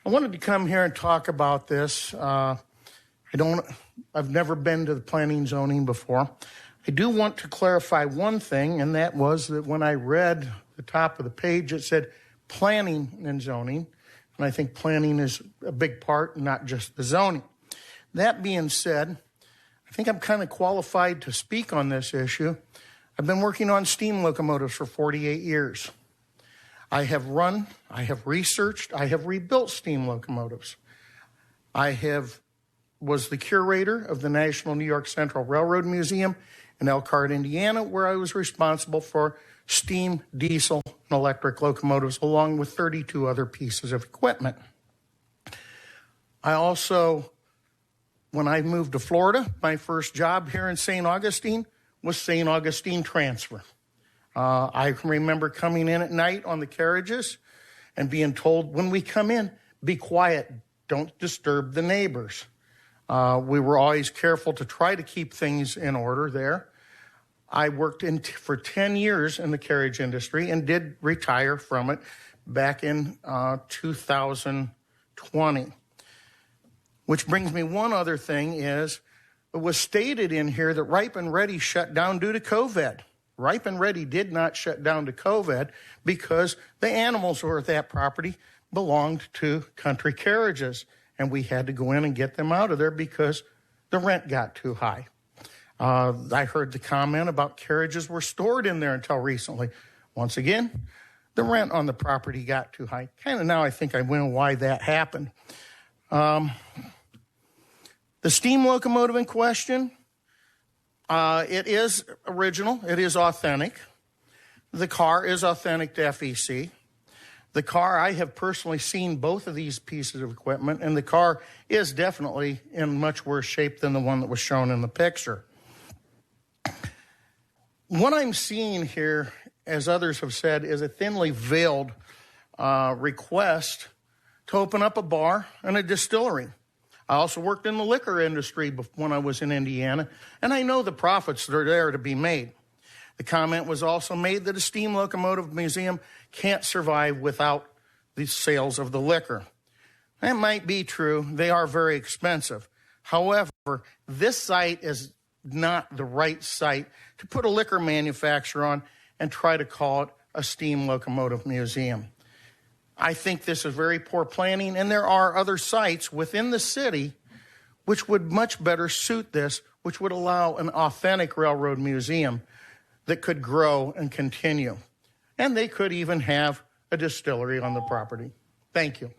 I wanted to come here and talk about this. I've never been to the planning zoning before. I do want to clarify one thing, and that was that when I read the top of the page, it said planning and zoning. And I think planning is a big part, not just the zoning. That being said, I think I'm kind of qualified to speak on this issue. I've been working on steam locomotives for 48 years. I have researched, I have rebuilt steam locomotives. Was the curator of the National New York Central Railroad Museum in Elkhart, Indiana, where I was responsible for steam, diesel, and electric locomotives, along with 32 other pieces of equipment. I also, when I moved to Florida, my first job here in St. Augustine was St. Augustine Transfer. I can remember coming in at night on the carriages and being told, when we come in, be quiet, don't disturb the neighbors. We were always careful to try to keep things in order there. I worked for 10 years in the carriage industry and did retire from it back in 2020. Which brings me one other thing is, it was stated in here that Ripe and Ready shut down due to COVID. Ripe and Ready did not shut down to COVID because the animals who were at that property belonged to Country Carriages, and we had to go in and get them out of there because the rent got too high. I heard the comment about carriages were stored in there until recently. Once again, the rent on the property got too high. Kind of now I think I know why that happened. The steam locomotive in question, it is original. It is authentic. The car is authentic to FEC. The car, I have personally seen both of these pieces of equipment, and the car is definitely in much worse shape than the one that was shown in the picture. What I'm seeing here, as others have said, is a thinly veiled request to open up a bar and a distillery. I also worked in the liquor industry when I was in Indiana, and I know the profits that are there to be made. The comment was also made that a steam locomotive museum can't survive without the sales of the liquor. That might be true. They are very expensive. However, this site is not the right site to put a liquor manufacturer on and try to call it a steam locomotive museum. I think this is very poor planning, and there are other sites within the city which would much better suit this, which would allow an authentic railroad museum that could grow and continue. And they could even have a distillery on the property. Thank you.